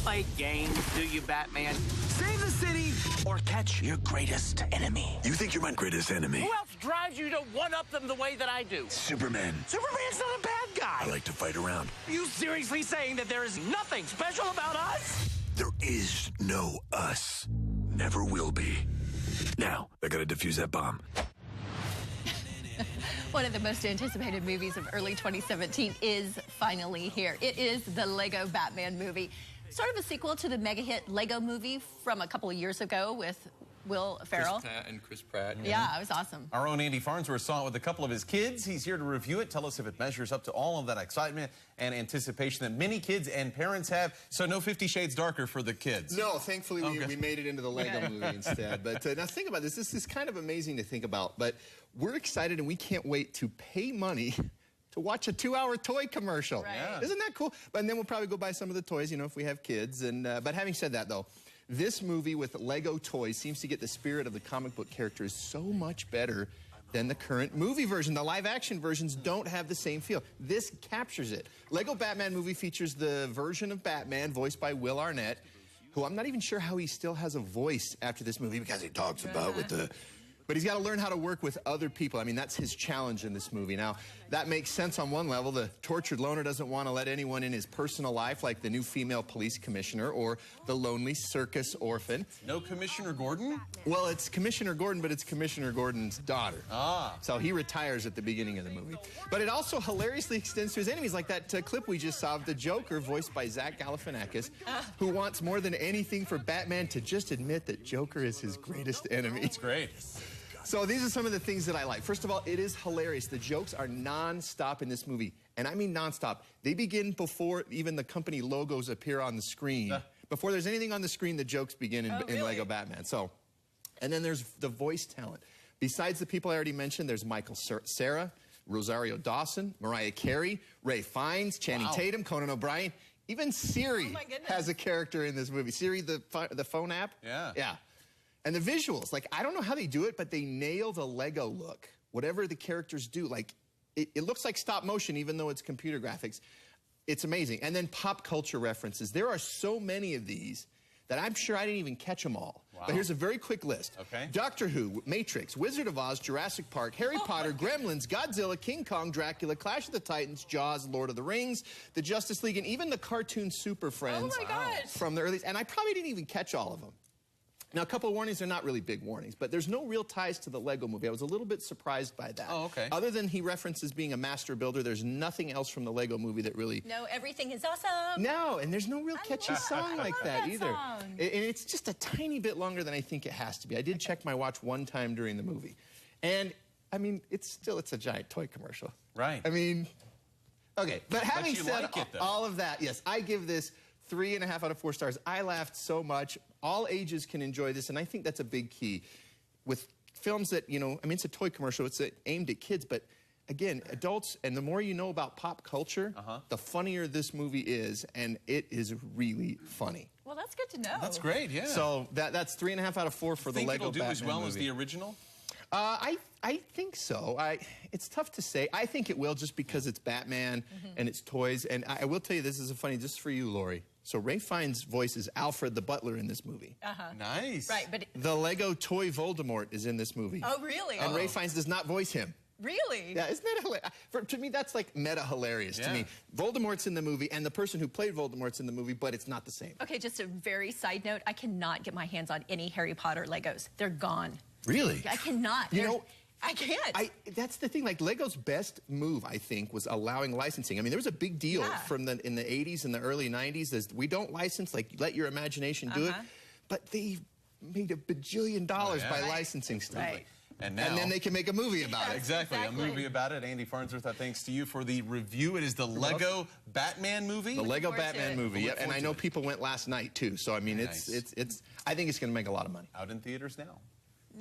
play games, do you, Batman? Save the city or catch your greatest enemy. You think you're my greatest enemy? Who else drives you to one-up them the way that I do? Superman. Superman's not a bad guy. I like to fight around. Are you seriously saying that there is nothing special about us? There is no us. Never will be. Now, I gotta defuse that bomb. One of the most anticipated movies of early 2017 is finally here. It is the Lego Batman movie. Sort of a sequel to the mega hit Lego movie from a couple of years ago with Will Ferrell. Chris Pratt. Yeah, it was awesome. Our own Andy Farnsworth saw it with a couple of his kids. He's here to review it, tell us if it measures up to all of that excitement and anticipation that many kids and parents have. So no 50 Shades Darker for the kids. No, thankfully we made it into the Lego movie instead. But now think about this. This is kind of amazing to think about. But we're excited and we can't wait to pay money to watch a 2-hour toy commercial. Right. Yeah. Isn't that cool? And then we'll probably go buy some of the toys, you know, if we have kids. And but having said that, though, this movie with Lego toys seems to get the spirit of the comic book characters so much better than the current movie version. The live-action versions don't have the same feel. This captures it. Lego Batman movie features the version of Batman voiced by Will Arnett, who I'm not even sure how he still has a voice after this movie because he talks about with the... But he's got to learn how to work with other people. I mean, that's his challenge in this movie. Now, that makes sense on one level. The tortured loner doesn't want to let anyone in his personal life, like the new female police commissioner or the lonely circus orphan. No Commissioner Gordon? Well, it's Commissioner Gordon, but it's Commissioner Gordon's daughter. Ah. So he retires at the beginning of the movie. But it also hilariously extends to his enemies, like that clip we just saw of the Joker, voiced by Zach Galifianakis, who wants more than anything for Batman to just admit that Joker is his greatest enemy. It's great. So these are some of the things that I like. First of all, it is hilarious. The jokes are non-stop in this movie. And I mean non-stop. They begin before even the company logos appear on the screen. Before there's anything on the screen, the jokes begin in Lego Batman. So, and then there's the voice talent. Besides the people I already mentioned, there's Michael Cera, Rosario Dawson, Mariah Carey, Ray Fiennes, Channing Tatum, Conan O'Brien. Even Siri has a character in this movie. Siri, the phone app? Yeah. Yeah. And the visuals, like, I don't know how they do it, but they nail the Lego look. Whatever the characters do, like, it looks like stop motion, even though it's computer graphics. It's amazing. And then pop culture references. There are so many of these that I'm sure I didn't even catch them all. Wow. But here's a very quick list. Okay. Doctor Who, Matrix, Wizard of Oz, Jurassic Park, Harry Potter, Gremlins, Godzilla, King Kong, Dracula, Clash of the Titans, Jaws, Lord of the Rings, the Justice League, and even the cartoon Super Friends from the earliest. And I probably didn't even catch all of them. Now, a couple of warnings, they're not really big warnings, but there's no real ties to the Lego movie. I was a little bit surprised by that. Oh, okay. Other than he references being a master builder, there's nothing else from the Lego movie that really... No, everything is awesome. No, and there's no real catchy song like that either. Song. And it's just a tiny bit longer than I think it has to be. I did check my watch one time during the movie. And, I mean, it's a giant toy commercial. Right. I mean, okay. But having you said like it, though. all of that, yes, I give this 3.5 out of 4 stars. I laughed so much. All ages can enjoy this, and I think that's a big key. With films that, you know, I mean, it's a toy commercial. It's aimed at kids, but again, adults, and the more you know about pop culture, the funnier this movie is, and it is really funny. Well, that's good to know. That's great, yeah. So that's 3.5 out of 4 for the Lego Batman movie. Think it'll do as well as movie. the original? I think so. It's tough to say. I think it will just because it's Batman and it's toys. And I will tell you, this is a funny, just for you, Lori. So Ray Fiennes voices Alfred the Butler in this movie. Nice. Right, but... The Lego toy Voldemort is in this movie. Oh, really? And Ray Fiennes does not voice him. Really? Yeah, isn't that hilarious? To me, that's like meta hilarious to me. Voldemort's in the movie, and the person who played Voldemort's in the movie, but it's not the same. Okay, just a very side note. I cannot get my hands on any Harry Potter Legos. They're gone. Really? I cannot. You know... I can't. That's the thing. Like, Lego's best move, I think, was allowing licensing. I mean, there was a big deal in the 80s and the early 90s as we don't license, like, let your imagination do it. But they made $1 bajillion by licensing stuff. Right. And now... And then they can make a movie about it. Exactly, a movie about it. Andy Farnsworth, thanks to you for the review. It is the Lego Batman movie? The Lego Batman movie, yep. And I know people went last night, too. So, I mean, I think it's going to make a lot of money. Out in theaters now.